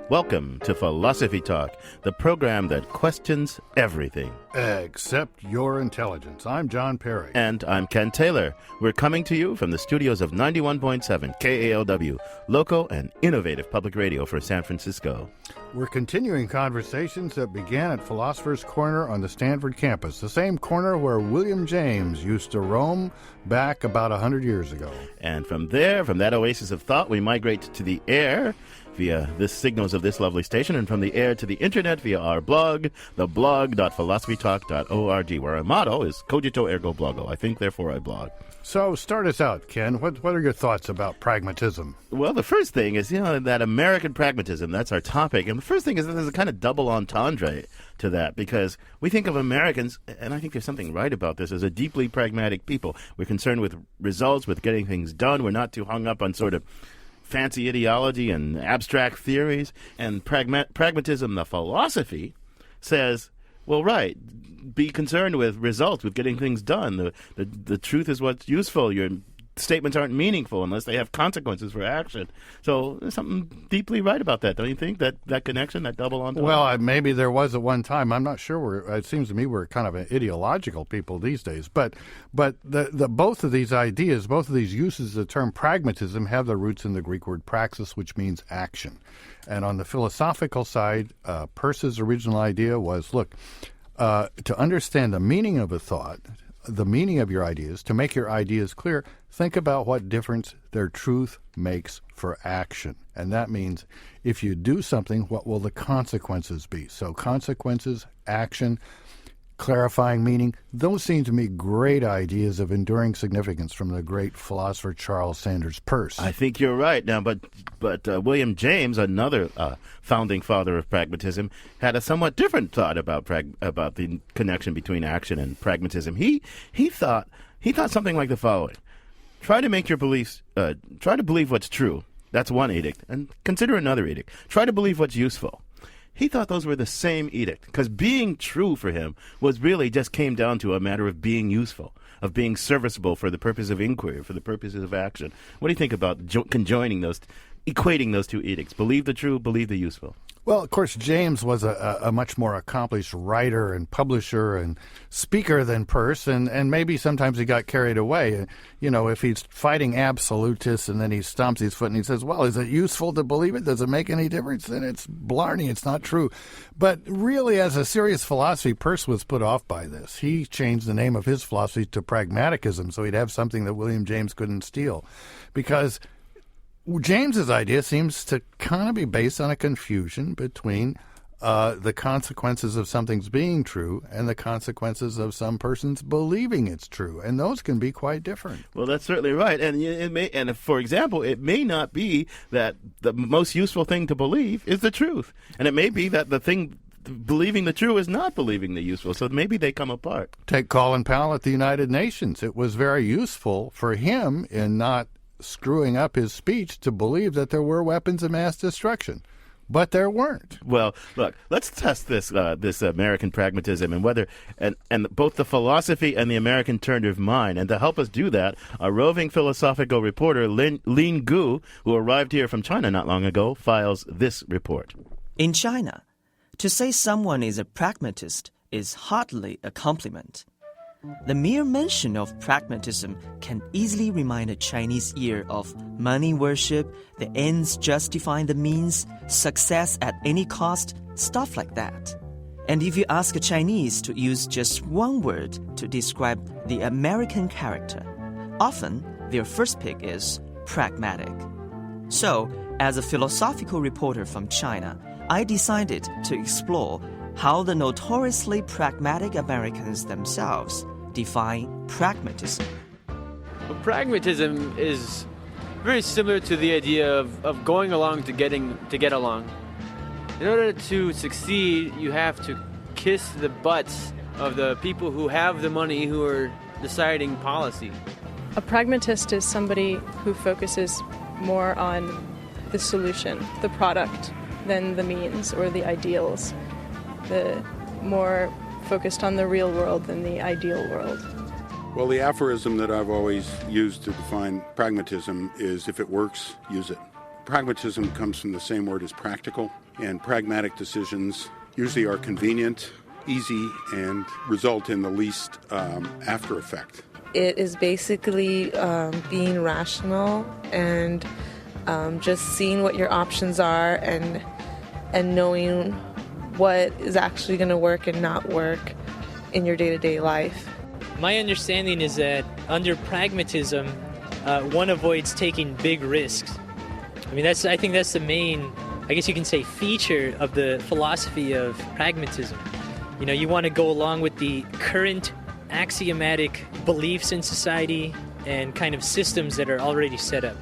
Welcome to Philosophy Talk, the program that questions everything. Except your intelligence. I'm John Perry. And I'm Ken Taylor. We're coming to you from the studios of 91.7 KALW, local and innovative public radio for San Francisco. We're continuing conversations that began at Philosopher's Corner on the Stanford campus, the same corner where William James used to roam back about 100 years ago. And from there, from that oasis of thought, we migrate to the air via the signals of this lovely station, and from the air to the internet via our blog, theblog.philosophytalk.org, where our motto is cogito ergo blogo. I think, therefore I blog. So start us out, Ken. What are your thoughts about pragmatism? Well, the first thing is, that American pragmatism, that's our topic. And the first thing is that there's a kind of double entendre to that, because we think of Americans, and I think there's something right about this, as a deeply pragmatic people. We're concerned with results, with getting things done. We're not too hung up on sort of fancy ideology and abstract theories. And pragmatism, the philosophy, says, well, right, be concerned with results, with getting things done. The truth is what's useful. Your statements aren't meaningful unless they have consequences for action. So there's something deeply right about that, don't you think? That connection, that double entendre? Well, maybe there was at one time. I'm not sure. It seems to me we're kind of an ideological people these days. But the both of these ideas, both of these uses of the term pragmatism have their roots in the Greek word praxis, which means action. And on the philosophical side, Peirce's original idea was, look, to understand the meaning of a thought, the meaning of your ideas, to make your ideas clear, think about what difference their truth makes for action. And that means if you do something, what will the consequences be? So consequences, action, clarifying meaning, those seem to me great ideas of enduring significance from the great philosopher Charles Sanders Peirce. I think you're right. Now, but William James, another founding father of pragmatism, had a somewhat different thought about the connection between action and pragmatism. He thought something like the following: try to make your beliefs, try to believe what's true. That's one edict, and consider another edict. Try to believe what's useful. He thought those were the same edict, because being true for him was really just came down to a matter of being useful, of being serviceable for the purpose of inquiry, for the purposes of action. What do you think about conjoining those, equating those two edicts? Believe the true, believe the useful. Well, of course, James was a much more accomplished writer and publisher and speaker than Peirce, and maybe sometimes he got carried away. If he's fighting absolutists and then he stomps his foot and he says, well, is it useful to believe it? Does it make any difference? Then it's blarney. It's not true. But really, as a serious philosophy, Peirce was put off by this. He changed the name of his philosophy to pragmatism so he'd have something that William James couldn't steal, because James's idea seems to kind of be based on a confusion between the consequences of something's being true and the consequences of some person's believing it's true, and those can be quite different. Well, that's certainly right, and for example, it may not be that the most useful thing to believe is the truth, and it may be that the thing believing the true is not believing the useful, so maybe they come apart. Take Colin Powell at the United Nations. It was very useful for him in not screwing up his speech to believe that there were weapons of mass destruction, but there weren't. Well, look, let's test this American pragmatism and whether and both the philosophy and the American turn of mind. And to help us do that, our roving philosophical reporter Lin Gu, who arrived here from China not long ago, files this report. In China, to say someone is a pragmatist is hardly a compliment. The mere mention of pragmatism can easily remind a Chinese ear of money worship, the ends justifying the means, success at any cost, stuff like that. And if you ask a Chinese to use just one word to describe the American character, often their first pick is pragmatic. So, as a philosophical reporter from China, I decided to explore how the notoriously pragmatic Americans themselves define pragmatism. Well, pragmatism is very similar to the idea of going along to get along. In order to succeed, you have to kiss the butts of the people who have the money, who are deciding policy. A pragmatist is somebody who focuses more on the solution, the product, than the means or the ideals. The more focused on the real world than the ideal world. Well, the aphorism that I've always used to define pragmatism is, if it works, use it. Pragmatism comes from the same word as practical. And pragmatic decisions usually are convenient, easy, and result in the least after effect. It is basically being rational and just seeing what your options are and knowing what is actually going to work and not work in your day-to-day life. My understanding is that under pragmatism, one avoids taking big risks. I mean, I think that's the main, I guess you can say, feature of the philosophy of pragmatism. You know, you want to go along with the current axiomatic beliefs in society and kind of systems that are already set up.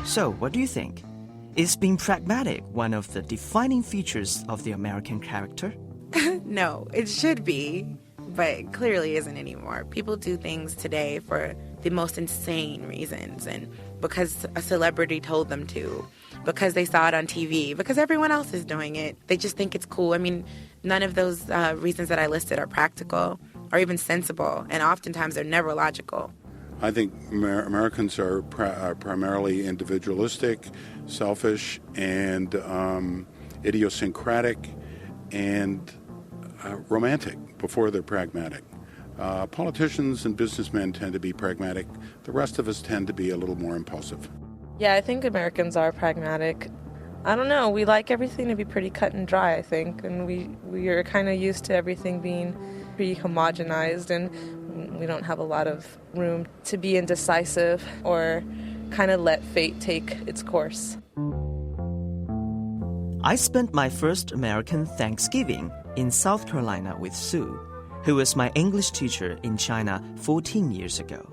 So, what do you think? Is being pragmatic one of the defining features of the American character? No, it should be, but it clearly isn't anymore. People do things today for the most insane reasons, and because a celebrity told them to, because they saw it on TV, because everyone else is doing it. They just think it's cool. I mean, none of those reasons that I listed are practical or even sensible, and oftentimes they're never logical. I think Americans are primarily individualistic, selfish, and idiosyncratic, and romantic before they're pragmatic. Politicians and businessmen tend to be pragmatic. The rest of us tend to be a little more impulsive. Yeah, I think Americans are pragmatic. I don't know, we like everything to be pretty cut and dry, I think, and we are kind of used to everything being pretty homogenized, and we don't have a lot of room to be indecisive or kind of let fate take its course. I spent my first American Thanksgiving in South Carolina with Sue, who was my English teacher in China 14 years ago.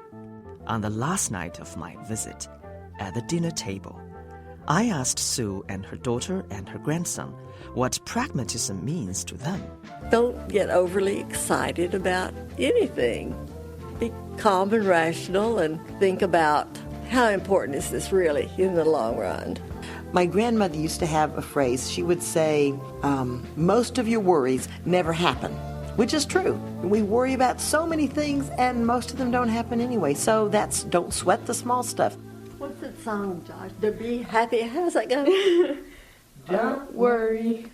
On the last night of my visit, at the dinner table, I asked Sue and her daughter and her grandson what pragmatism means to them. Don't get overly excited about anything. Be calm and rational and think about how important is this really in the long run. My grandmother used to have a phrase. She would say, most of your worries never happen, which is true. We worry about so many things and most of them don't happen anyway. So don't sweat the small stuff. What's that song, Josh? To be happy. How's that go? Don't worry.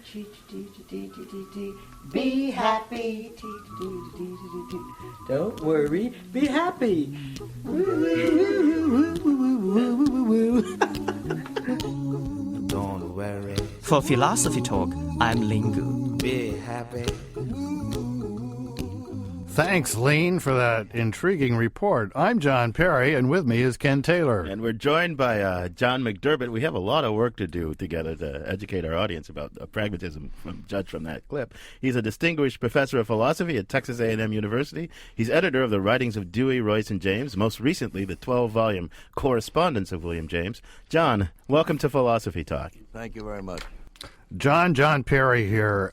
Be happy. Don't worry. Be happy. Don't worry. For Philosophy Talk, I'm Lingu. Be happy. Thanks, Lean, for that intriguing report. I'm John Perry, and with me is Ken Taylor. And we're joined by John McDermott. We have a lot of work to do together to educate our audience about pragmatism, judged from that clip. He's a distinguished professor of philosophy at Texas A&M University. He's editor of the writings of Dewey, Royce, and James, most recently the 12-volume Correspondence of William James. John, welcome to Philosophy Talk. Thank you very much. John Perry here.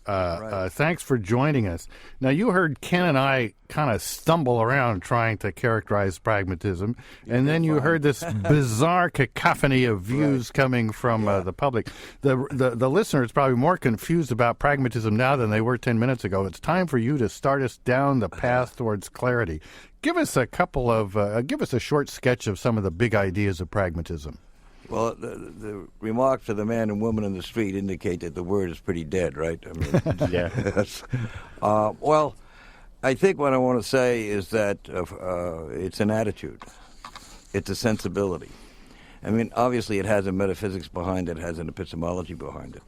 Thanks for joining us. Now, you heard Ken and I kind of stumble around trying to characterize pragmatism, and then you heard this bizarre cacophony of views coming from the public. The listener is probably more confused about pragmatism now than they were 10 minutes ago. It's time for you to start us down the path towards clarity. Give us a short sketch of some of the big ideas of pragmatism. Well, the remarks of the man and woman in the street indicate that the word is pretty dead, right? I mean, Yeah. Well, I think what I want to say is that it's an attitude. It's a sensibility. I mean, obviously it has a metaphysics behind it, it has an epistemology behind it.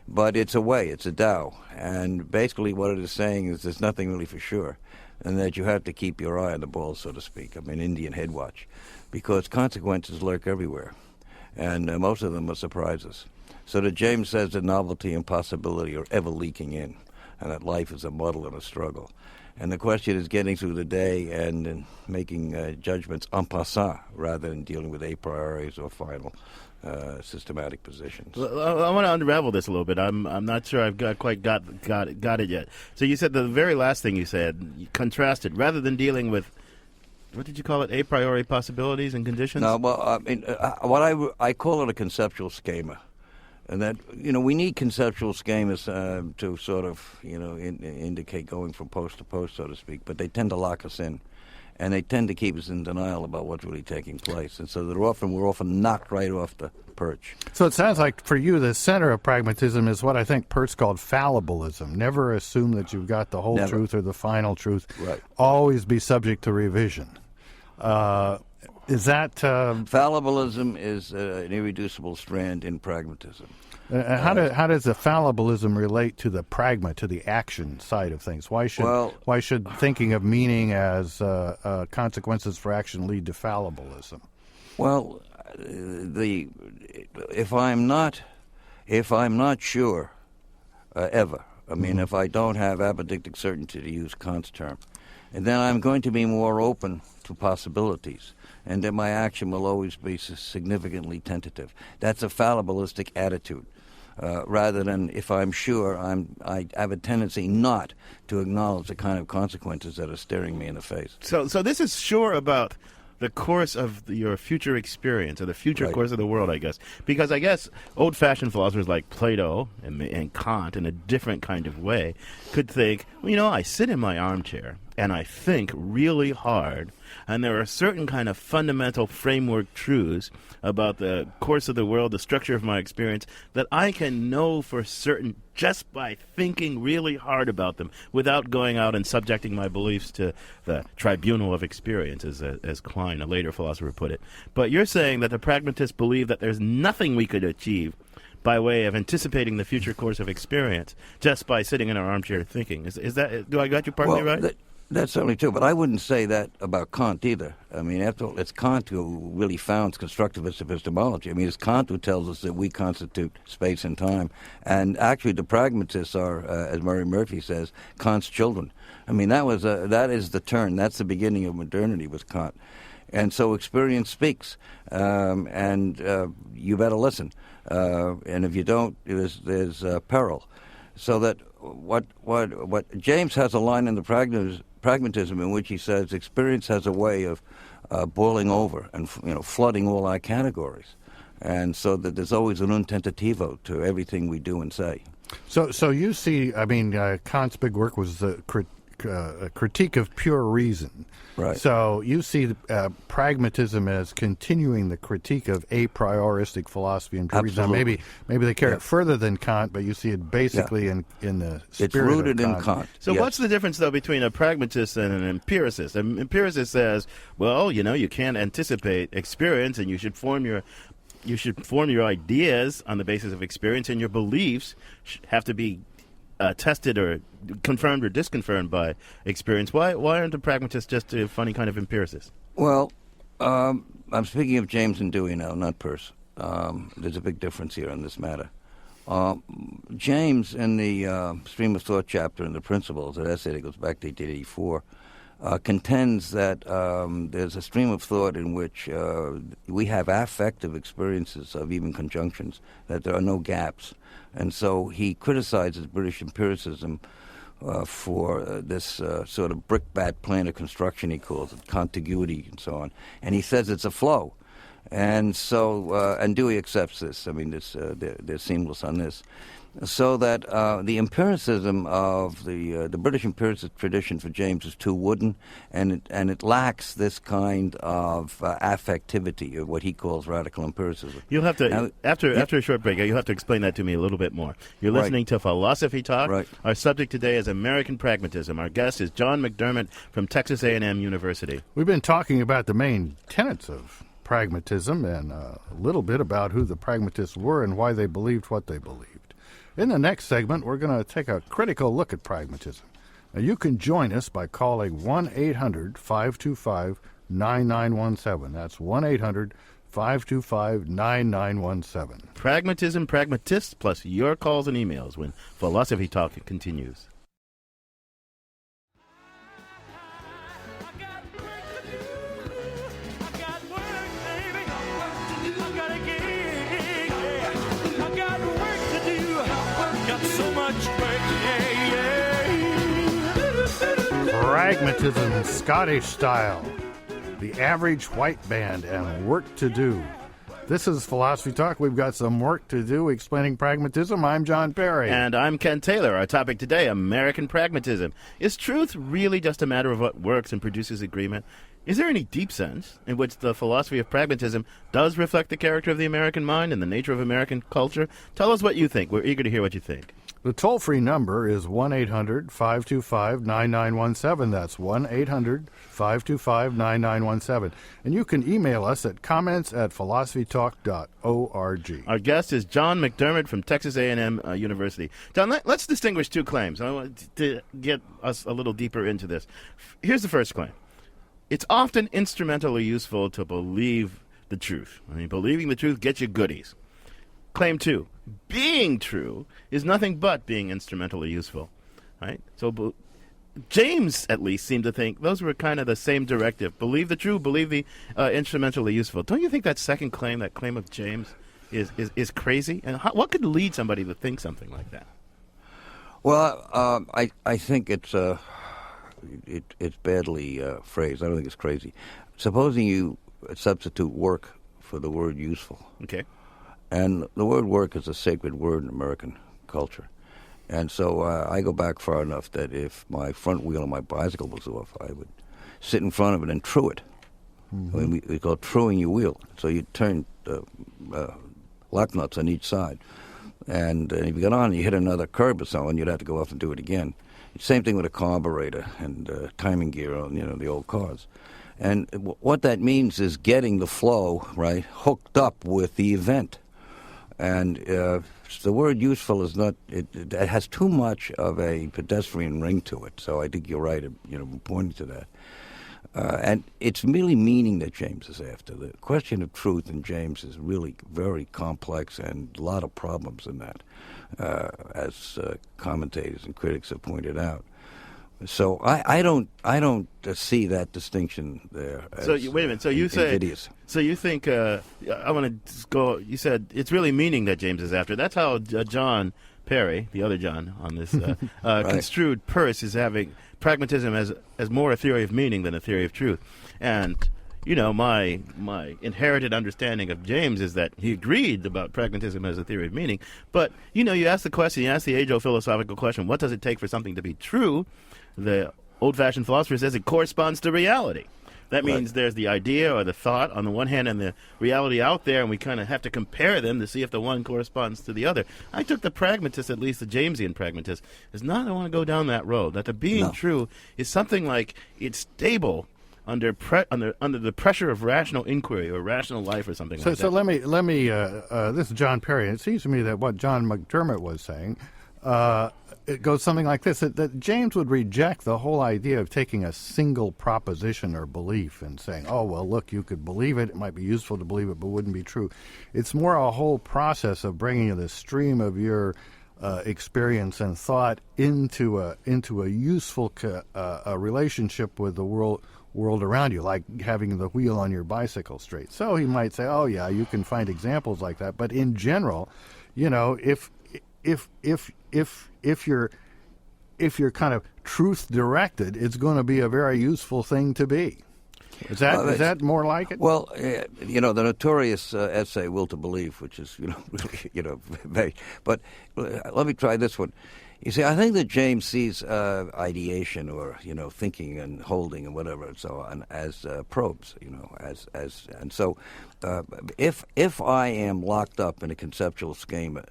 But it's a way, it's a Tao. And basically what it is saying is there's nothing really for sure, and that you have to keep your eye on the ball, so to speak. I mean, Indian head watch. Because consequences lurk everywhere. And most of them are surprises. So that James says that novelty and possibility are ever leaking in, and that life is a muddle and a struggle. And the question is getting through the day and making judgments en passant rather than dealing with a prioris or final systematic positions. I want to unravel this a little bit. I'm not sure I've quite got it yet. So you said the very last thing you said, you contrasted, rather than dealing with, what did you call it, a priori possibilities and conditions? No, well, I mean, what I call it a conceptual schema. And that, we need conceptual schemas to sort of, indicate going from post to post, so to speak, but they tend to lock us in. and they tend to keep us in denial about what's really taking place. And so we're often knocked right off the perch. So it sounds like for you, the center of pragmatism is what I think Pertz called fallibilism. Never assume that you've got the whole truth or the final truth. Right. Always be subject to revision. Is that... Fallibilism is an irreducible strand in pragmatism. How does the fallibilism relate to the pragma, to the action side of things? Why should thinking of meaning as consequences for action lead to fallibilism? Well, if I'm not sure ever, I mean, if I don't have apodictic certainty, to use Kant's term, and then I'm going to be more open to possibilities, and that my action will always be significantly tentative. That's a fallibilistic attitude. Rather than if I'm sure, I have a tendency not to acknowledge the kind of consequences that are staring me in the face. So this is sure about the course of your future experience, or the future course of the world, I guess. Because I guess old-fashioned philosophers like Plato and Kant, in a different kind of way, could think, well, I sit in my armchair and I think really hard, and there are certain kind of fundamental framework truths about the course of the world, the structure of my experience, that I can know for certain just by thinking really hard about them without going out and subjecting my beliefs to the tribunal of experience, as Klein, a later philosopher, put it. But you're saying that the pragmatists believe that there's nothing we could achieve by way of anticipating the future course of experience just by sitting in our armchair thinking. Is that, do I got you partly right? That's certainly true, but I wouldn't say that about Kant either. I mean, after all, it's Kant who really founds constructivist epistemology. I mean, it's Kant who tells us that we constitute space and time. And actually, the pragmatists are, as Murray Murphy says, Kant's children. I mean, that is the turn. That's the beginning of modernity with Kant. And so experience speaks, and you better listen. And if you don't, there's peril. So that what James has a line in the Pragmatism in which he says experience has a way of boiling over and flooding all our categories, and so that there's always an un tentativo to everything we do and say. So you see, I mean, Kant's big work was the critique of pure reason. Right. So you see pragmatism as continuing the critique of a prioristic philosophy and pure reason. Maybe they carry it further than Kant, but you see it basically in the spirit it's rooted of Kant. in Kant. So what's the difference, though, between a pragmatist and an empiricist? An empiricist says, well, you can't anticipate experience, and you should form your ideas on the basis of experience, and your beliefs have to be tested or confirmed or disconfirmed by experience. Why aren't the pragmatists just a funny kind of empiricist? Well, I'm speaking of James and Dewey now, not Peirce. There's a big difference here on this matter. James, in the Stream of Thought chapter in the Principles, an essay that goes back to 1884, contends that there's a stream of thought in which we have affective experiences of even conjunctions, that there are no gaps. And so he criticizes British empiricism for this sort of brickbat plan of construction, he calls it, contiguity and so on. And he says it's a flow. And so, and Dewey accepts this. I mean, they're seamless on this. So that the empiricism of the British empiricist tradition for James is too wooden, and it lacks this kind of affectivity, or what he calls radical empiricism. You'll have to now, after a short break. You'll have to explain that to me a little bit more. You're listening to Philosophy Talk. Right. Our subject today is American pragmatism. Our guest is John McDermott from Texas A&M University. We've been talking about the main tenets of pragmatism and a little bit about who the pragmatists were and why they believed what they believed. In the next segment, we're going to take a critical look at pragmatism. Now, you can join us by calling 1-800-525-9917. That's 1-800-525-9917. Pragmatism, pragmatists, plus your calls and emails when Philosophy Talk continues. Pragmatism, Scottish style, the average white band, and work to do. This is Philosophy Talk. We've got some work to do explaining pragmatism. I'm John Perry. And I'm Ken Taylor. Our topic today, American pragmatism. Is truth really just a matter of what works and produces agreement? Is there any deep sense in which the philosophy of pragmatism does reflect the character of the American mind and the nature of American culture? Tell us what you think. We're eager to hear what you think. The toll-free number is 1-800-525-9917. That's 1-800-525-9917. And you can email us at comments@philosophytalk.org. Our guest is John McDermott from Texas A&M University. John, let's distinguish two claims. I want to get us a little deeper into this. Here's the first claim. It's often instrumentally useful to believe the truth. I mean, believing the truth gets you goodies. Claim two, being true is nothing but being instrumentally useful, right? So James, at least, seemed to think those were kind of the same directive. Believe the true, believe the instrumentally useful. Don't you think that second claim, that claim of James, is crazy? And what could lead somebody to think something like that? Well, I think it's badly phrased. I don't think it's crazy. Supposing you substitute work for the word useful. Okay. And the word work is a sacred word in American culture. And so I go back far enough that if my front wheel of my bicycle was off, I would sit in front of it and true it. Mm-hmm. I mean, we call it truing your wheel. So you turn lock nuts on each side. And if you got on and you hit another curb or something, you'd have to go off and do it again. Same thing with a carburetor and timing gear on, the old cars. And what that means is getting the flow, right, hooked up with the event. And the word useful is not, it has too much of a pedestrian ring to it. So I think you're right, pointing to that. And it's merely meaning that James is after. The question of truth in James is really very complex and a lot of problems in that, as commentators and critics have pointed out. So I don't see that distinction there. So wait a minute. So you say invidious. So you think I want to go? You said it's really meaning that James is after. That's how John Perry, the other John on this right. construed Peirce, is having pragmatism as more a theory of meaning than a theory of truth. And my inherited understanding of James is that he agreed about pragmatism as a theory of meaning. But you ask the question, you ask the age-old philosophical question: what does it take for something to be true? The old-fashioned philosopher says it corresponds to reality. That means there's the idea or the thought on the one hand and the reality out there, and we kind of have to compare them to see if the one corresponds to the other. I took the pragmatist, at least the Jamesian pragmatist, as not I want to go down that road, that the being true is something like it's stable under the pressure of rational inquiry or rational life or something like that. So let me this is John Perry. It seems to me that what John McDermott was saying, it goes something like this, that James would reject the whole idea of taking a single proposition or belief and saying, oh, well, look, you could believe it. It might be useful to believe it, but wouldn't be true. It's more a whole process of bringing the stream of your experience and thought into a useful a relationship with the world around you, like having the wheel on your bicycle straight. So he might say, oh, yeah, you can find examples like that. But in general, if you're kind of truth directed, it's going to be a very useful thing to be. Is that more like it? Well, the notorious essay "Will to Believe," which is very. But let me try this one. You see, I think that James sees ideation or thinking and holding and whatever and so on as probes. And so if I am locked up in a conceptual schema,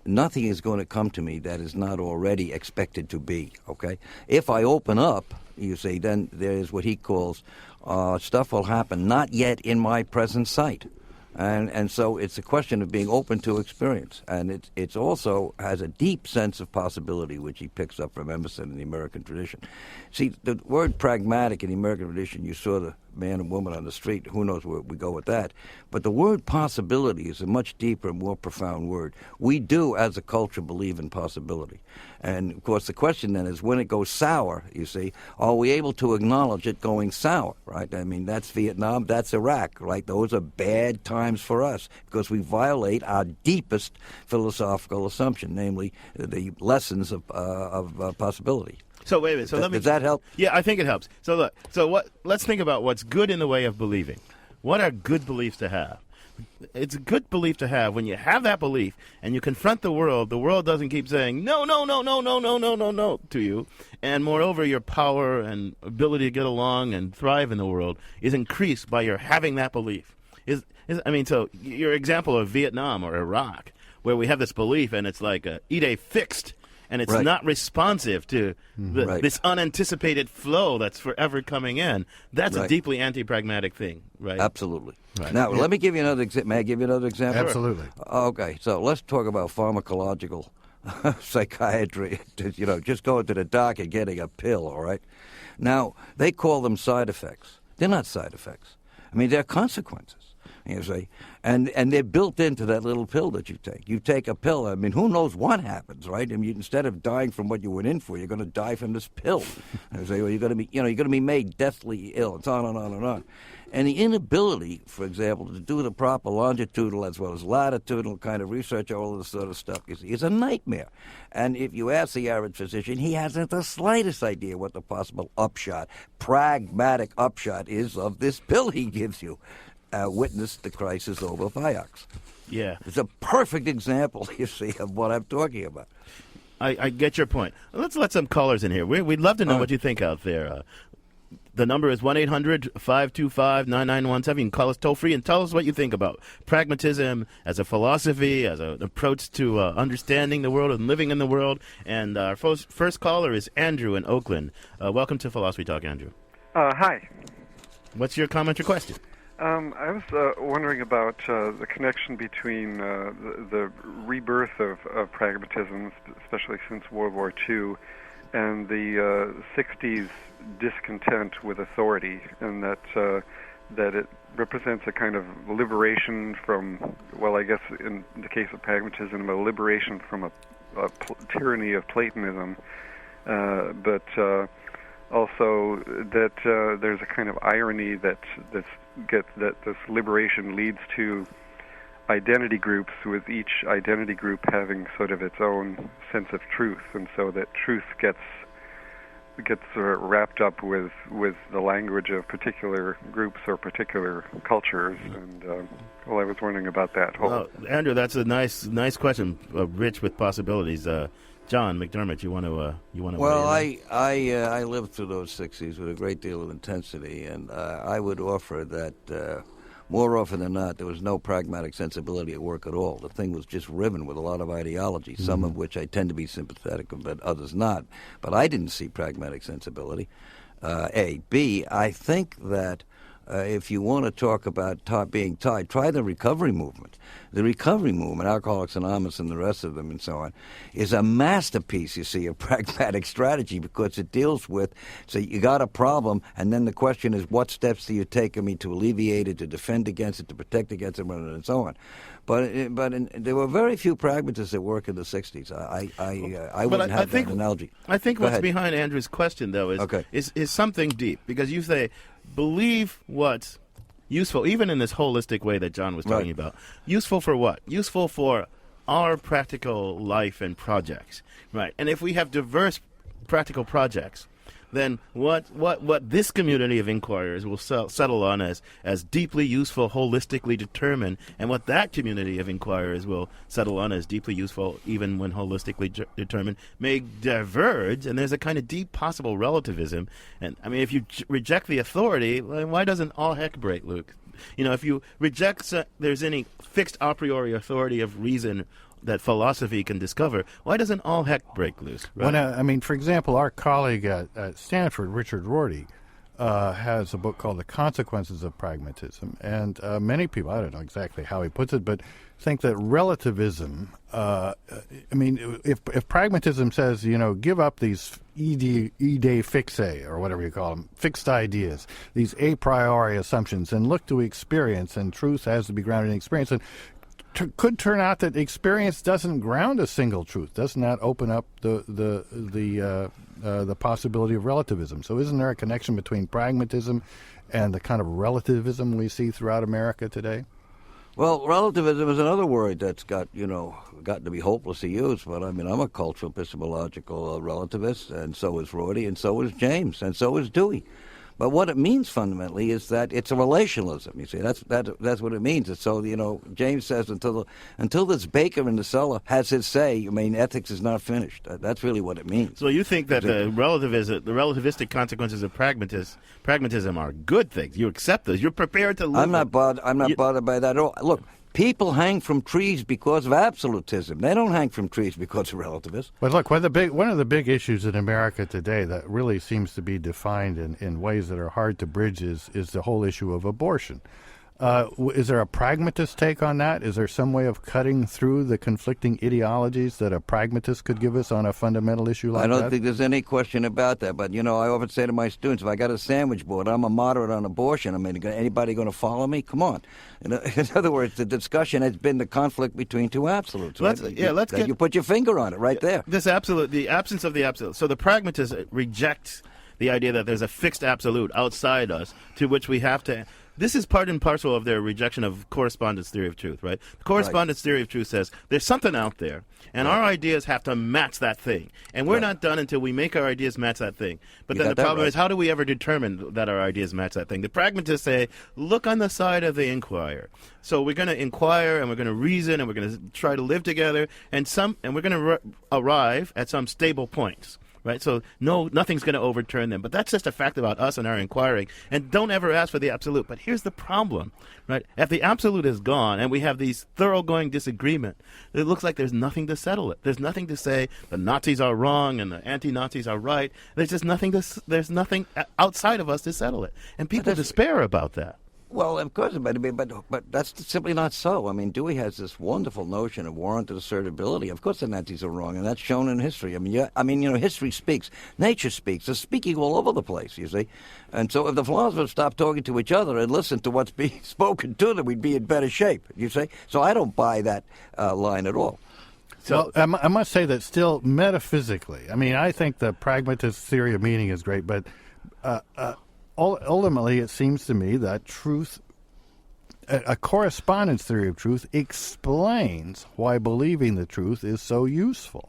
nothing is going to come to me that is not already expected to be, okay? If I open up, you see, then there's what he calls stuff will happen not yet in my present sight. And so it's a question of being open to experience. And it's also has a deep sense of possibility, which he picks up from Emerson in the American tradition. See, the word pragmatic in the American tradition, you saw the man and woman on the street. Who knows where we go with that? But the word possibility is a much deeper, more profound word. We do, as a culture, believe in possibility. And, of course, the question then is when it goes sour, you see, are we able to acknowledge it going sour, right? I mean, that's Vietnam, that's Iraq, right? Those are bad times for us because we violate our deepest philosophical assumption, namely the lessons of possibility. So wait a minute. So does that help? Yeah, I think it helps. So look. Let's think about what's good in the way of believing. What are good beliefs to have? it's a good belief to have. When you have that belief and you confront the world doesn't keep saying no, no, no, no, no, no, no, no, no to you. And moreover, your power and ability to get along and thrive in the world is increased by your having that belief. So your example of Vietnam or Iraq, where we have this belief and it's like eat fixed, and it's not responsive to this unanticipated flow that's forever coming in. That's a deeply anti-pragmatic thing, right? Absolutely. Right. Now, let me give you another example. May I give you another example? Absolutely. Okay, so let's talk about pharmacological psychiatry. Just going to the doc and getting a pill, all right? Now, they call them side effects. They're not side effects. I mean, they're consequences. You see, and they're built into that little pill that you take. You take a pill. I mean, who knows what happens, right? I mean, instead of dying from what you went in for, you're going to die from this pill. You say, well, you're going to be made deathly ill. It's on and on and on. And the inability, for example, to do the proper longitudinal as well as latitudinal kind of research, all of this sort of stuff, is a nightmare. And if you ask the average physician, he hasn't the slightest idea what the possible pragmatic upshot is of this pill he gives you. Witness the crisis over Vioxx. Yeah. It's a perfect example, you see, of what I'm talking about. I get your point. Let's let some callers in here. We'd love to know what you think out there. The number is 1-800-525-9917. You can call us toll-free and tell us what you think about pragmatism as a philosophy, as an approach to understanding the world and living in the world. And our first caller is Andrew in Oakland. Welcome to Philosophy Talk, Andrew. Hi. What's your comment or question? I was wondering about the connection between the rebirth of pragmatism, especially since World War II, and the 60s discontent with authority, and that it represents a kind of liberation from, well, I guess in the case of pragmatism, a liberation from a tyranny of Platonism, but also that there's a kind of irony that this liberation leads to identity groups, with each identity group having sort of its own sense of truth, and so that truth gets wrapped up with the language of particular groups or particular cultures. And I was wondering about that whole. Andrew, that's a nice question, rich with possibilities. John McDermott, you want to Well, I lived through those 60s with a great deal of intensity, and I would offer that more often than not, there was no pragmatic sensibility at work at all. The thing was just riven with a lot of ideology, some of which I tend to be sympathetic of, but others not. But I didn't see pragmatic sensibility, A. B, I think that if you want to talk about being tied, try the recovery movement. The recovery movement, Alcoholics Anonymous and the rest of them and so on, is a masterpiece, you see, of pragmatic strategy, because it deals with, so you got a problem, and then the question is, what steps do you take, to alleviate it, to defend against it, to protect against it, and so on. But there were very few pragmatists at work in the 60s. I wouldn't have that analogy. I think what's behind Andrew's question, though, is something deep, because you say, believe what's useful, even in this holistic way that John was talking about. Useful for what? Useful for our practical life and projects, right? And if we have diverse practical projects, then what this community of inquirers will settle on as deeply useful, holistically determined, and what that community of inquirers will settle on as deeply useful, even when holistically determined, may diverge, and there's a kind of deep possible relativism. And I mean, if you reject the authority, why doesn't all heck break loose? If you reject there's any fixed a priori authority of reason that philosophy can discover, why doesn't all heck break loose? Right? For example, our colleague at Stanford, Richard Rorty, has a book called The Consequences of Pragmatism. And many people, I don't know exactly how he puts it, but think that relativism, if pragmatism says, give up these idee fixe, or whatever you call them, fixed ideas, these a priori assumptions, and look to experience, and truth has to be grounded in experience, and could turn out that experience doesn't ground a single truth, does not open up the possibility of relativism. So isn't there a connection between pragmatism and the kind of relativism we see throughout America today? Well, relativism is another word that's gotten to be hopelessly used, but I'm a cultural epistemological relativist, and so is Rorty, and so is James, and so is Dewey. But what it means fundamentally is that it's a relationalism. You see, that's what it means. And so, James says until this baker in the cellar has his say, ethics is not finished. That's really what it means. So you think that the relativistic consequences of pragmatism are good things? You accept those? You're prepared to live? I'm not bothered by that at all. Look. People hang from trees because of absolutism. They don't hang from trees because of relativism. But look, one of the big issues in America today that really seems to be defined in ways that are hard to bridge is the whole issue of abortion. Is there a pragmatist take on that? Is there some way of cutting through the conflicting ideologies that a pragmatist could give us on a fundamental issue like that? I don't think there's any question about that. But, I often say to my students, if I got a sandwich board, I'm a moderate on abortion. Anybody going to follow me? Come on. In other words, the discussion has been the conflict between two absolutes. You put your finger on it right there. The absence of the absolute. So the pragmatists reject the idea that there's a fixed absolute outside us to which we have to... This is part and parcel of their rejection of correspondence theory of truth, right? The correspondence theory of truth says there's something out there, and our ideas have to match that thing. And we're not done until we make our ideas match that thing. But then the problem is, how do we ever determine that our ideas match that thing? The pragmatists say, look on the side of the inquirer. So we're going to inquire, and we're going to reason, and we're going to try to live together, and we're going to arrive at some stable points. Right, so nothing's going to overturn them. But that's just a fact about us and our inquiring. And don't ever ask for the absolute. But here's the problem, right? If the absolute is gone and we have these thoroughgoing disagreement, it looks like there's nothing to settle it. There's nothing to say the Nazis are wrong and the anti-Nazis are right. There's just nothing nothing outside of us to settle it. And people despair about that. Well, of course, but that's simply not so. Dewey has this wonderful notion of warranted assertability. Of course the Nazis are wrong, and that's shown in history. History speaks. Nature speaks. They're speaking all over the place, you see. And so if the philosophers stopped talking to each other and listened to what's being spoken to them, we'd be in better shape, you see. So I don't buy that line at all. So I must say that still metaphysically, I think the pragmatist theory of meaning is great, but... ultimately, it seems to me that truth, a correspondence theory of truth, explains why believing the truth is so useful.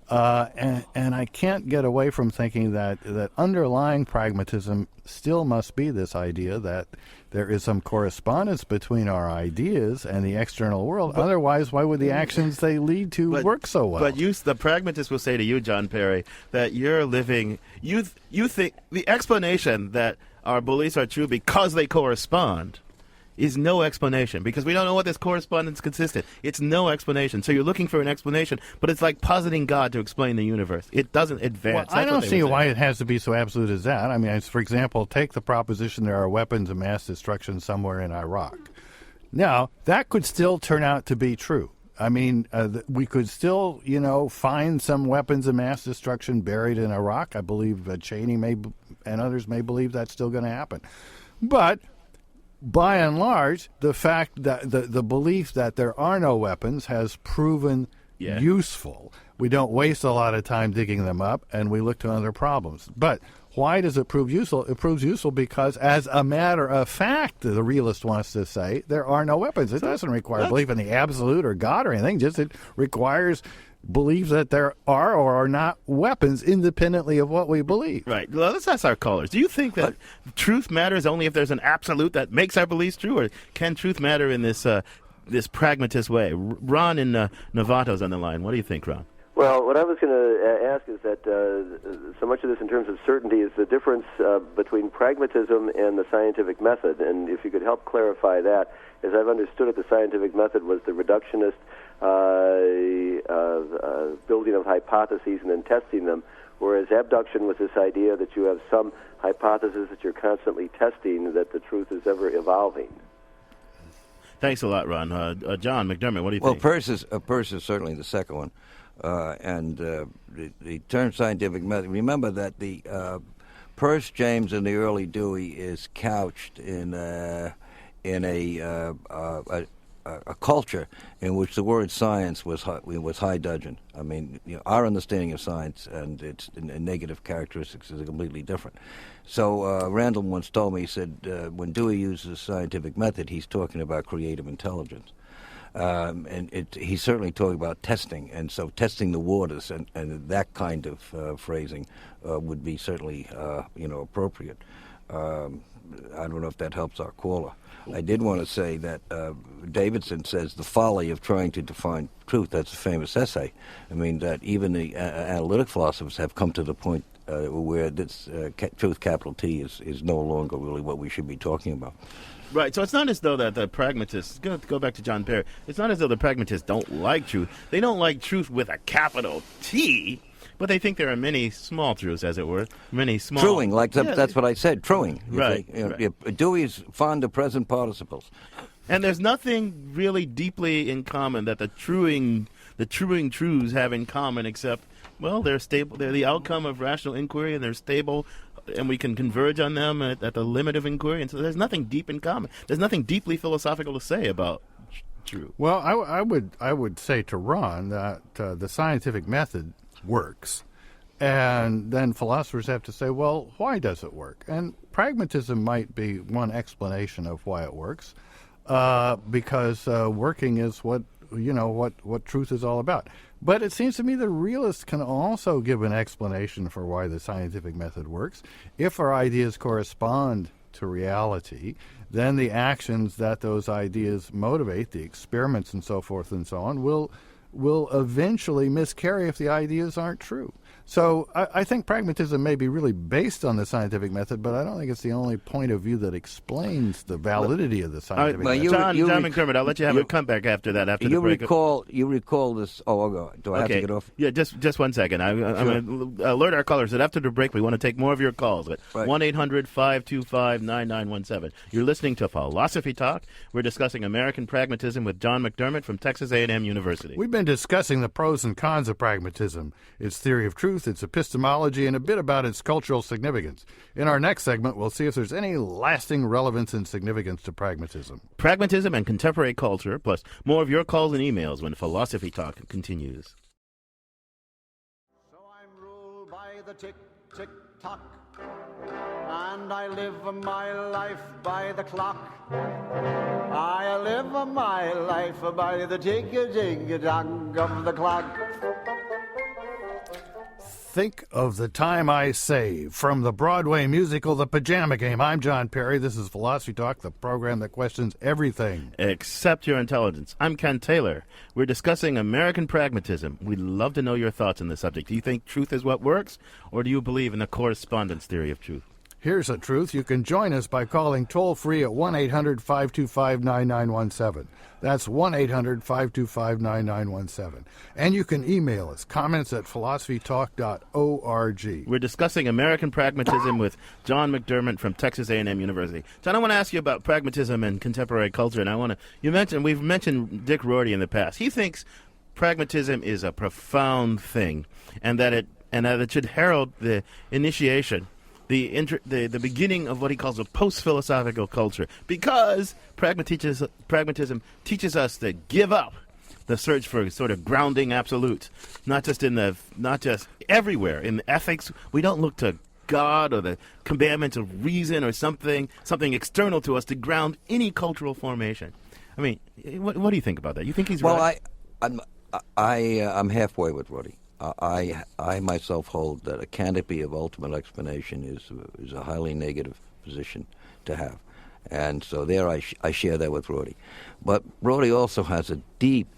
And I can't get away from thinking that underlying pragmatism still must be this idea that there is some correspondence between our ideas and the external world. Otherwise, why would the actions they lead to work so well? But the pragmatist will say to you, John Perry, that you're living... You think the explanation that our beliefs are true because they correspond is no explanation, because we don't know what this correspondence consisted. It's no explanation. So you're looking for an explanation, but it's like positing God to explain the universe. It doesn't advance. Well, I don't see why it has to be so absolute as that. For example, take the proposition there are weapons of mass destruction somewhere in Iraq. Now, that could still turn out to be true. We could still, find some weapons of mass destruction buried in Iraq. I believe Cheney and others may believe that's still going to happen. But by and large, the fact that the belief that there are no weapons has proven useful. We don't waste a lot of time digging them up, and we look to other problems. But why does it prove useful? It proves useful because, as a matter of fact, the realist wants to say, there are no weapons. It doesn't require belief in the absolute or God or anything. Just it requires belief that there are or are not weapons independently of what we believe. Right. Well, let's ask our callers. Do you think that truth matters only if there's an absolute that makes our beliefs true, or can truth matter in this pragmatist way? Ron in Novato's on the line. What do you think, Ron? Well, what I was going to ask is that so much of this in terms of certainty is the difference between pragmatism and the scientific method. And if you could help clarify that, as I've understood it, the scientific method was the reductionist building of hypotheses and then testing them, whereas abduction was this idea that you have some hypothesis that you're constantly testing, that the truth is ever evolving. Thanks a lot, Ron. John McDermott, what do you think? Well, Peirce is certainly the second one. And the term scientific method, remember that the Peirce, James, and the early Dewey is couched in a culture in which the word science was high dudgeon. Our understanding of science and its negative characteristics is completely different. So Randall once told me, he said, when Dewey uses scientific method, he's talking about creative intelligence. He's certainly talking about testing, and so testing the waters and that kind of phrasing would be certainly appropriate. I don't know if that helps our caller. I did want to say that Davidson says the folly of trying to define truth. That's a famous essay. I mean, that even the analytic philosophers have come to the point where this truth, capital T, is no longer really what we should be talking about. Right, so it's not as though that the pragmatists, go back to John Perry, it's not as though the pragmatists don't like truth. They don't like truth with a capital T, but they think there are many small truths, as it were, many small... Truing, that's what I said, truing. Right. Dewey's fond of present participles. And there's nothing really deeply in common that the truing truths have in common except, well, they're stable. They're the outcome of rational inquiry, and they're stable, and we can converge on them at the limit of inquiry. And so there's nothing deep in common. There's nothing deeply philosophical to say about truth. Well, I would say to Ron that the scientific method works, and then philosophers have to say, well, why does it work? And pragmatism might be one explanation of why it works, because working is what truth is all about. But it seems to me the realists can also give an explanation for why the scientific method works. If our ideas correspond to reality, then the actions that those ideas motivate, the experiments and so forth and so on, will eventually miscarry if the ideas aren't true. So I think pragmatism may be really based on the scientific method, but I don't think it's the only point of view that explains the validity of the scientific method. John McDermott, I'll let you have a comeback after that. You recall this? Do I have to get off? Yeah, just 1 second. I'm going to alert our callers that after the break we want to take more of your calls at 1-800-525-9917. You're listening to Philosophy Talk. We're discussing American pragmatism with John McDermott from Texas A&M University. We've been discussing the pros and cons of pragmatism, its theory of truth, its epistemology, and a bit about its cultural significance. In our next segment, we'll see if there's any lasting relevance and significance to pragmatism. Pragmatism and contemporary culture, plus more of your calls and emails when Philosophy Talk continues. So I'm ruled by the tick, tick, tock, and I live my life by the clock. I live my life by the tick, tick, tock of the clock. Think of the time I save. From the Broadway musical The Pajama Game, I'm John Perry. This is Philosophy Talk, the program that questions everything except your intelligence. I'm Ken Taylor. We're discussing American pragmatism. We'd love to know your thoughts on the subject. Do you think truth is what works, or do you believe in the correspondence theory of truth? Here's the truth. You can join us by calling toll-free at 1-800-525-9917. That's 1-800-525-9917. And you can email us, comments at philosophytalk.org. We're discussing American pragmatism with John McDermott from Texas A&M University. John, I want to ask you about pragmatism and contemporary culture, and we've mentioned Dick Rorty in the past. He thinks pragmatism is a profound thing, and that it should herald the initiation, the beginning of what he calls a post-philosophical culture, because pragmatism teaches us to give up the search for sort of grounding absolutes, not just everywhere in ethics. We don't look to God or the commandments of reason or something external to us to ground any cultural formation. I mean, what do you think about that? You think he's right? Well, I'm halfway with Rorty. I myself hold that a canopy of ultimate explanation is a highly negative position to have. And so there I share that with Rorty. But Rorty also has a deep,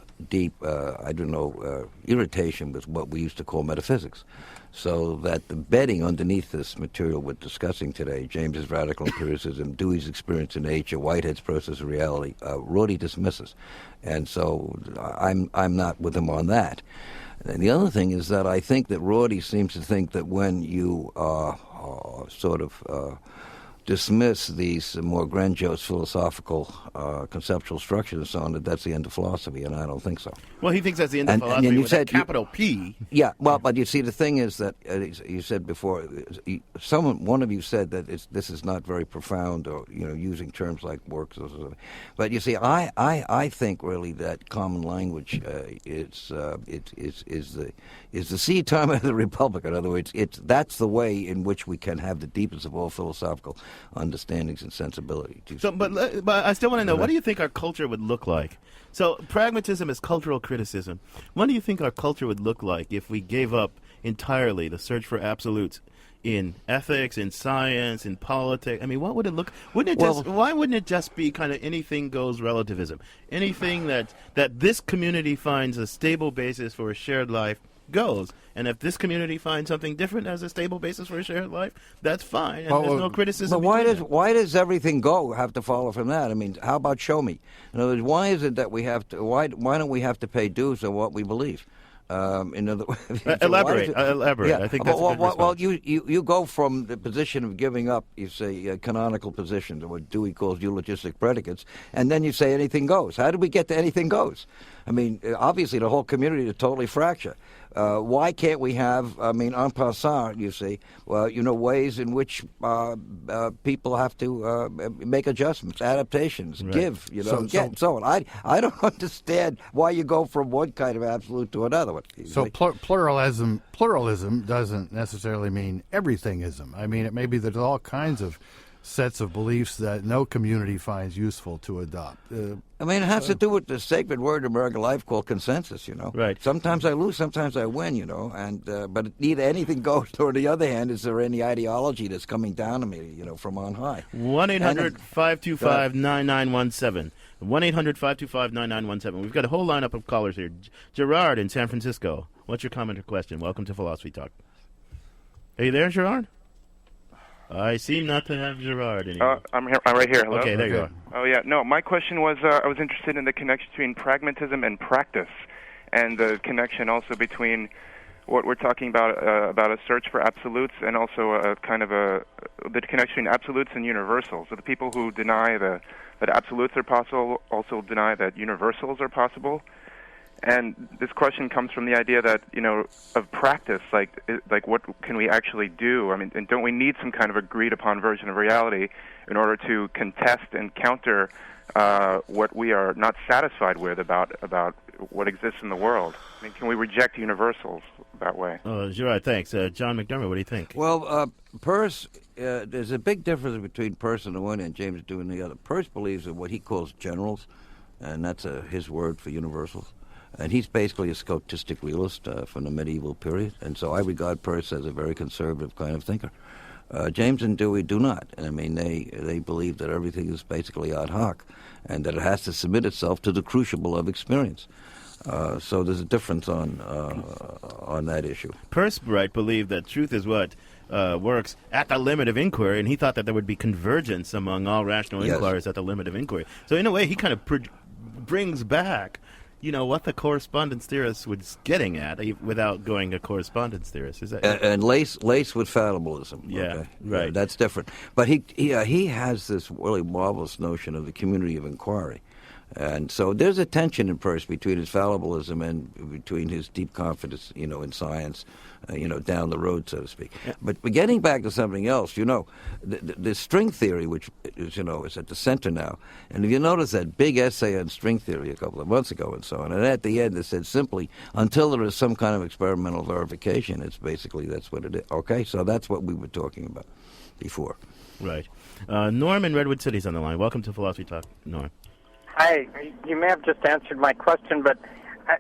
irritation with what we used to call metaphysics. So that the bedding underneath this material we're discussing today, James's radical empiricism, Dewey's experience in nature, Whitehead's process of reality, Rorty dismisses. And so I'm not with him on that. And the other thing is that I think that Rorty seems to think that when you dismiss these more grandiose philosophical conceptual structures and so on, that's the end of philosophy, and I don't think so. Well, he thinks that's the end of philosophy with a capital P. Yeah, well, but you see, the thing is that, you said before, one of you said that this is not very profound, or, using terms like works or something. But you see, I think really that common language is the seed time of the Republic. In other words, that's the way in which we can have the deepest of all philosophical understandings and sensibility. So, but I still want to know, what do you think our culture would look like? So, pragmatism is cultural criticism. What do you think our culture would look like if we gave up entirely the search for absolutes in ethics, in science, in politics. I mean, what would it look? Why wouldn't it just be kind of anything goes relativism? Anything that this community finds a stable basis for a shared life goes. And if this community finds something different as a stable basis for a shared life, that's fine. And there's no criticism. But why does everything have to follow from that? I mean, how about show me? In other words, why is it that we have to? Why don't we have to pay dues on what we believe? In other words, elaborate. Yeah. I think that's a good response. Well, you go from the position of giving up, you say canonical positions, or what Dewey calls eulogistic predicates, and then you say anything goes. How did we get to anything goes? I mean, obviously the whole community is totally fractured. Why can't we have, I mean, en passant, you see, ways in which people have to make adjustments, adaptations, give, so on. I don't understand why you go from one kind of absolute to another one. So pluralism doesn't necessarily mean everythingism. I mean, it may be that there's all kinds of sets of beliefs that no community finds useful to adopt. I mean, it has to do with the sacred word in American life called consensus, Right. Sometimes I lose, sometimes I win, and but either anything goes, or on the other hand, is there any ideology that's coming down to me, from on high? 1-800-525-9917. 1-800-525-9917. We've got a whole lineup of callers here. Gerard in San Francisco. What's your comment or question? Welcome to Philosophy Talk. Are you there, Gerard? I seem not to have Gerard anymore. I'm here. I'm right here. Hello? Okay, there you are. Oh, yeah. No, my question was, I was interested in the connection between pragmatism and practice, and the connection also between what we're talking about a search for absolutes, and also a kind of the connection between absolutes and universals. So the people who deny that absolutes are possible also deny that universals are possible. And this question comes from the idea that, of practice, like what can we actually do? I mean, and don't we need some kind of agreed upon version of reality in order to contest and counter what we are not satisfied with about what exists in the world? I mean, can we reject universals that way? Gerard, thanks. John McDermott, what do you think? Well, Peirce, there's a big difference between Peirce on the one and James Dewey on the other. Peirce believes in what he calls generals, and that's his word for universals. And he's basically a Scotistic realist from the medieval period, and so I regard Peirce as a very conservative kind of thinker. James and Dewey do not. I mean, they believe that everything is basically ad hoc, and that it has to submit itself to the crucible of experience. So there's a difference on that issue. Peirce, believed that truth is what works at the limit of inquiry, and he thought that there would be convergence among all rational inquiries at the limit of inquiry. So in a way, he kind of brings back what the correspondence theorist was getting at without going to correspondence theorist. Is that and lace with fallabilism. Yeah, okay? Right. Yeah, that's different. But he has this really marvelous notion of the community of inquiry. And so there's a tension in Peirce between his fallibilism and between his deep confidence, in science, down the road, so to speak. Yeah. But getting back to something else, the string theory, which is, is at the center now. And if you notice that big essay on string theory a couple of months ago and so on, and at the end it said simply, until there is some kind of experimental verification, it's basically that's what it is. Okay, so that's what we were talking about before. Right. Norm in Redwood City's on the line. Welcome to Philosophy Talk, Norm. Hi. You may have just answered my question, but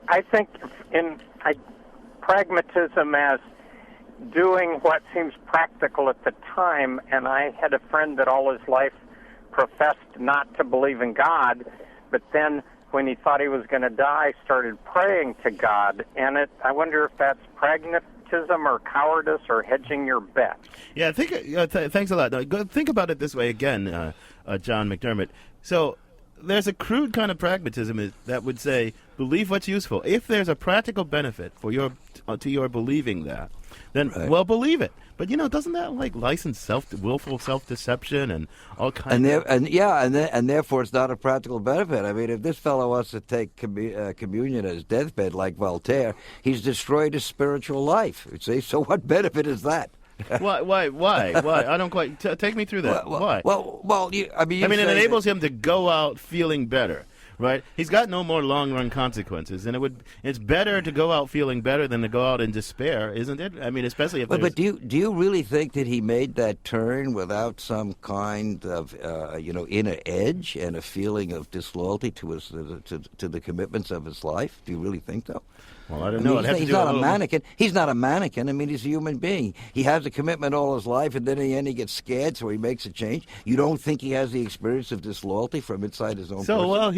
I think in pragmatism as doing what seems practical at the time, and I had a friend that all his life professed not to believe in God, but then when he thought he was going to die, started praying to God. And I wonder if that's pragmatism or cowardice or hedging your bets. Yeah, thanks a lot. Think about it this way again, John McDermott. So there's a crude kind of pragmatism that would say, believe what's useful. If there's a practical benefit to your believing that, then, well, believe it. But, doesn't that, license willful self-deception and all kinds and therefore it's not a practical benefit. I mean, if this fellow wants to take communion at his deathbed like Voltaire, he's destroyed his spiritual life. You see? So what benefit is that? Why? I don't quite take me through that. Why? Well, it enables him to go out feeling better. right? He's got no more long-run consequences, and it's better to go out feeling better than to go out in despair, isn't it? I mean, especially if. But do you really think that he made that turn without some kind of inner edge and a feeling of disloyalty to the commitments of his life? Do you really think so? Well, I don't know. He's not a mannequin. He's not a mannequin. I mean, he's a human being. He has a commitment all his life, and then in the end he gets scared, so he makes a change. You don't think he has the experience of disloyalty from inside his own person? So, well,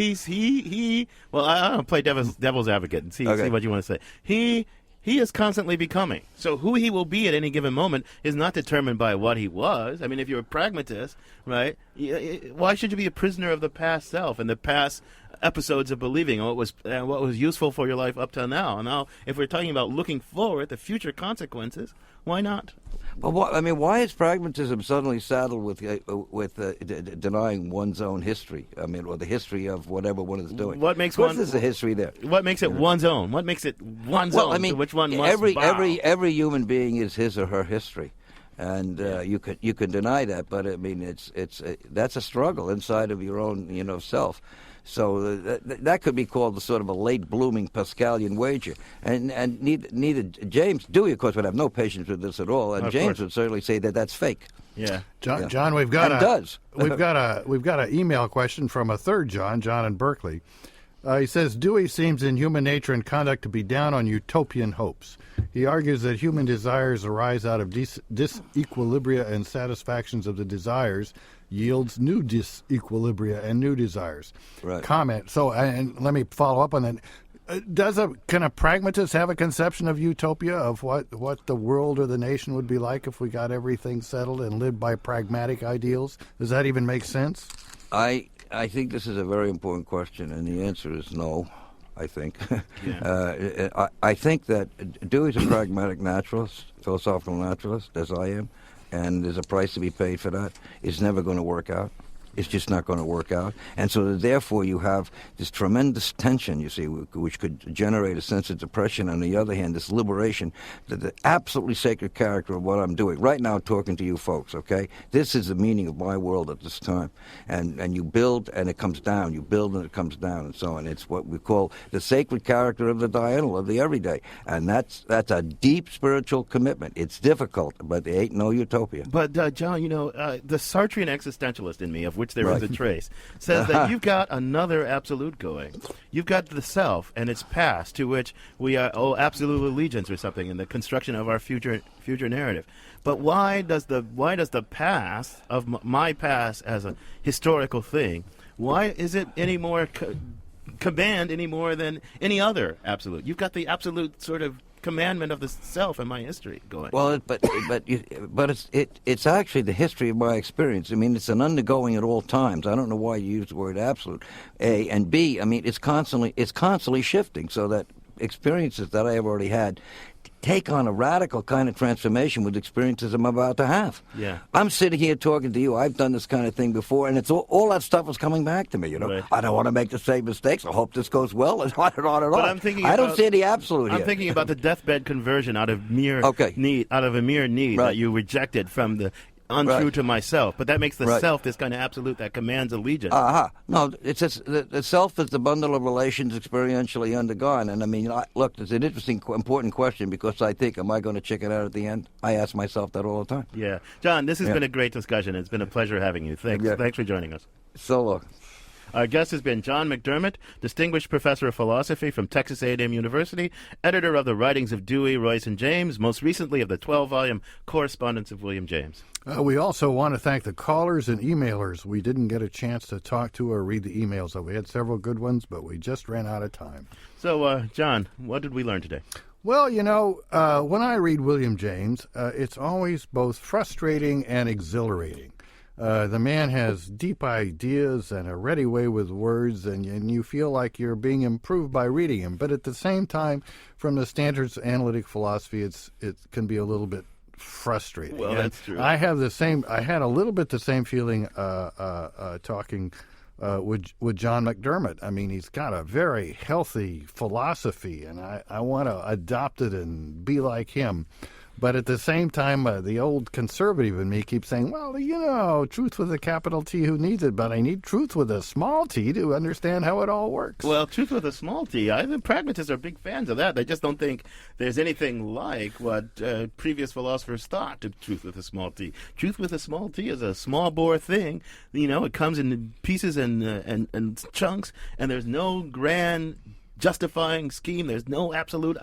well, I don't know, play devil's advocate and see what you want to say. He is constantly becoming. So who he will be at any given moment is not determined by what he was. I mean, if you're a pragmatist, right, why should you be a prisoner of the past self and the past episodes of believing what was useful for your life up till now? Now, if we're talking about looking forward, the future consequences, why not? Well, why is pragmatism suddenly saddled with denying one's own history? I mean, or the history of whatever one is doing. What makes there's a history there? What makes it one's own? What makes it one's own? I mean, which one must bow? Every human being is his or her history, and you could deny that, but I mean, that's a struggle inside of your own self. So that could be called the sort of a late blooming Pascalian wager, and neither James Dewey, of course, would have no patience with this at all, and James would certainly say that that's fake. Yeah, John, we've got an email question from a third John in Berkeley. He says Dewey seems in human nature and conduct to be down on utopian hopes. He argues that human desires arise out of disequilibria, and satisfactions of the desires yields new disequilibria and new desires. Right. Comment. So, and let me follow up on that. Can a pragmatist have a conception of utopia, of what the world or the nation would be like if we got everything settled and lived by pragmatic ideals? Does that even make sense? I think this is a very important question, and the answer is no. I think. I think that Dewey's a pragmatic naturalist, philosophical naturalist, as I am, and there's a price to be paid for that. It's never going to work out. It's just not going to work out. And so therefore you have this tremendous tension, you see, which could generate a sense of depression. On the other hand, this liberation, the absolutely sacred character of what I'm doing. Right now, talking to you folks, okay? This is the meaning of my world at this time. And you build and it comes down. You build and it comes down and so on. It's what we call the sacred character of the diurnal, of the everyday. And that's a deep spiritual commitment. It's difficult, but there ain't no utopia. But, John, the Sartrean existentialist in me, of which there is a trace, says that you've got another absolute going. You've got the self and its past, to which we owe absolute allegiance or something in the construction of our future narrative. But why does the past of my past as a historical thing, why is it any more command any more than any other absolute? You've got the absolute sort of commandment of the self and my history going. Well, but it's actually the history of my experience. I mean, it's an undergoing at all times. I don't know why you use the word absolute. A and B. I mean, it's constantly shifting. So that experiences that I have already had take on a radical kind of transformation with experiences I'm about to have. Yeah. I'm sitting here talking to you. I've done this kind of thing before, and it's all that stuff is coming back to me. Right. I don't want to make the same mistakes. I hope this goes well, and on and on and on. But I'm thinking I don't see the absolute here. I'm thinking about the deathbed conversion out of mere need, that you rejected from the untrue to myself. But that makes the self this kind of absolute that commands allegiance. No, it's just, the self is the bundle of relations experientially undergone. And I mean, look, it's an interesting, important question, because I think, am I going to chicken out at the end? I ask myself that all the time. Yeah. John, this has been a great discussion. It's been a pleasure having you. Thanks for joining us. So long. Our guest has been John McDermott, Distinguished Professor of Philosophy from Texas A&M University, editor of the writings of Dewey, Royce, and James, most recently of the 12-volume Correspondence of William James. We also want to thank the callers and emailers we didn't get a chance to talk to or read the emails. We had several good ones, but we just ran out of time. So, John, what did we learn today? Well, when I read William James, it's always both frustrating and exhilarating. The man has deep ideas and a ready way with words, and you feel like you're being improved by reading him. But at the same time, from the standards of analytic philosophy, it can be a little bit frustrating. Well, that's true. I had a little bit the same feeling talking with John McDermott. I mean, he's got a very healthy philosophy, and I want to adopt it and be like him. But at the same time, the old conservative in me keeps saying, well, truth with a capital T, who needs it? But I need truth with a small t to understand how it all works. Well, truth with a small t, the pragmatists are big fans of that. They just don't think there's anything like what previous philosophers thought of truth with a small t. Truth with a small t is a small bore thing. It comes in pieces and chunks, and there's no grand justifying scheme. There's no absolute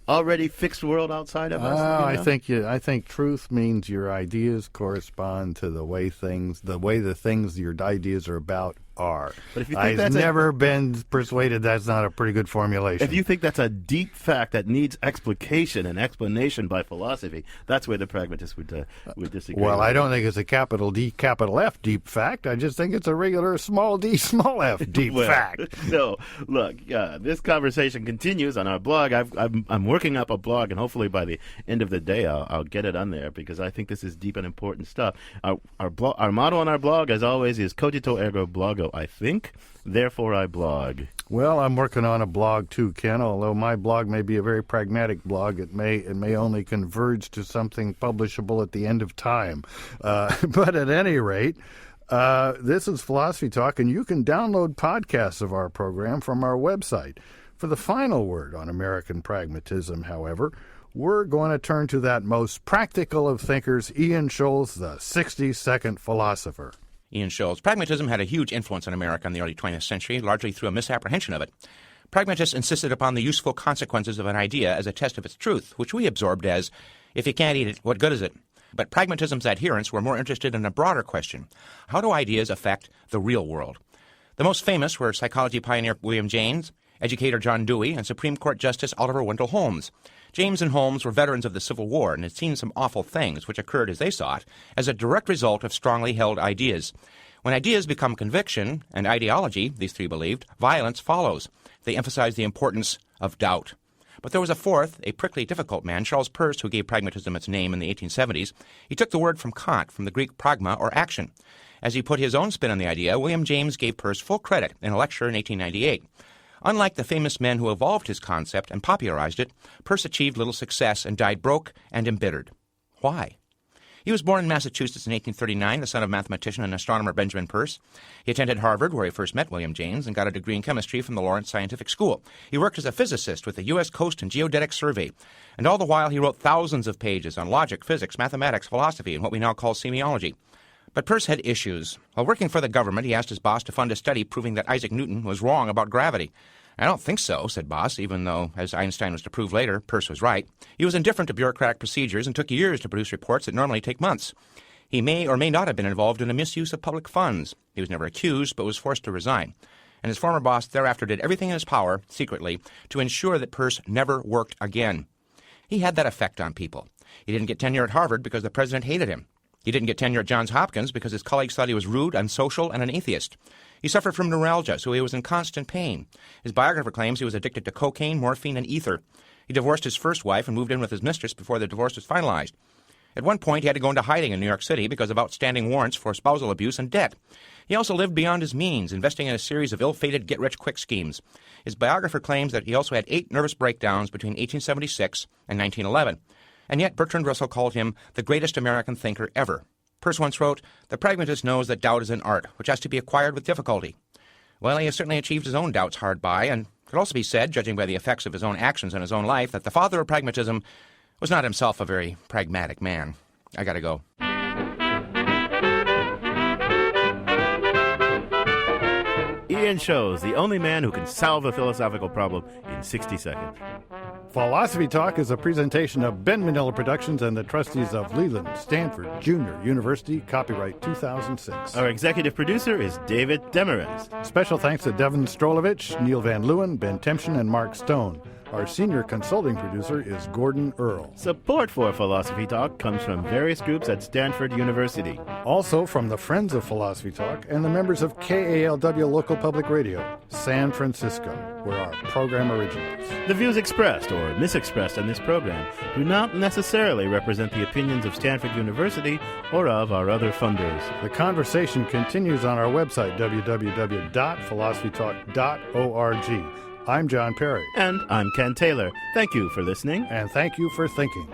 already fixed world outside of us. I think truth means your ideas correspond to the way the things your ideas are about are. But if you think I've never been persuaded that's not a pretty good formulation. If you think that's a deep fact that needs explication and explanation by philosophy, that's where the pragmatists would disagree. Well, I don't think it's a capital D, capital F deep fact. I just think it's a regular small d, small f deep fact. No, look, this conversation continues on our blog. I'm working up a blog, and hopefully by the end of the day I'll get it on there, because I think this is deep and important stuff. Our motto on our blog, as always, is cogito ergo blogo. I think, therefore I blog. Well, I'm working on a blog too, Ken. Although my blog may be a very pragmatic blog, it may only converge to something publishable at the end of time. But at any rate, this is Philosophy Talk, and you can download podcasts of our program from our website. For the final word on American pragmatism, however, we're going to turn to that most practical of thinkers, Ian Scholes, the 60-second philosopher. Ian Scholes. Pragmatism had a huge influence on America in the early 20th century, largely through a misapprehension of it. Pragmatists insisted upon the useful consequences of an idea as a test of its truth, which we absorbed as, if you can't eat it, what good is it? But pragmatism's adherents were more interested in a broader question. How do ideas affect the real world? The most famous were psychology pioneer William James, educator John Dewey, and Supreme Court Justice Oliver Wendell Holmes. James and Holmes were veterans of the Civil War and had seen some awful things, which occurred, as they saw it, as a direct result of strongly held ideas. When ideas become conviction and ideology, these three believed, violence follows. They emphasized the importance of doubt. But there was a fourth, a prickly, difficult man, Charles Peirce, who gave pragmatism its name in the 1870s. He took the word from Kant, from the Greek pragma, or action. As he put his own spin on the idea, William James gave Peirce full credit in a lecture in 1898. Unlike the famous men who evolved his concept and popularized it, Peirce achieved little success and died broke and embittered. Why? He was born in Massachusetts in 1839, the son of mathematician and astronomer Benjamin Peirce. He attended Harvard, where he first met William James, and got a degree in chemistry from the Lawrence Scientific School. He worked as a physicist with the U.S. Coast and Geodetic Survey, and all the while he wrote thousands of pages on logic, physics, mathematics, philosophy, and what we now call semiology. But Peirce had issues. While working for the government, he asked his boss to fund a study proving that Isaac Newton was wrong about gravity. I don't think so, said boss, even though, as Einstein was to prove later, Peirce was right. He was indifferent to bureaucratic procedures and took years to produce reports that normally take months. He may or may not have been involved in a misuse of public funds. He was never accused, but was forced to resign. And his former boss thereafter did everything in his power, secretly, to ensure that Peirce never worked again. He had that effect on people. He didn't get tenure at Harvard because the president hated him. He didn't get tenure at Johns Hopkins because his colleagues thought he was rude, unsocial, and an atheist. He suffered from neuralgia, so he was in constant pain. His biographer claims he was addicted to cocaine, morphine, and ether. He divorced his first wife and moved in with his mistress before the divorce was finalized. At one point, he had to go into hiding in New York City because of outstanding warrants for spousal abuse and debt. He also lived beyond his means, investing in a series of ill-fated get-rich-quick schemes. His biographer claims that he also had 8 nervous breakdowns between 1876 and 1911. And yet Bertrand Russell called him the greatest American thinker ever. Peirce once wrote, "The pragmatist knows that doubt is an art, which has to be acquired with difficulty." Well, he has certainly achieved his own doubts hard by, and it could also be said, judging by the effects of his own actions in his own life, that the father of pragmatism was not himself a very pragmatic man. I gotta go. Ian Scholes, the only man who can solve a philosophical problem in 60 seconds. Philosophy Talk is a presentation of Ben Manila Productions and the trustees of Leland Stanford Junior University, copyright 2006. Our executive producer is David Demarest. Special thanks to Devin Strolovich, Neil Van Leeuwen, Ben Temshin, and Mark Stone. Our senior consulting producer is Gordon Earl. Support for Philosophy Talk comes from various groups at Stanford University. Also from the Friends of Philosophy Talk and the members of KALW Local Public Radio, San Francisco, where our program originates. The views expressed or misexpressed on this program do not necessarily represent the opinions of Stanford University or of our other funders. The conversation continues on our website, www.philosophytalk.org. I'm John Perry. And I'm Ken Taylor. Thank you for listening. And thank you for thinking.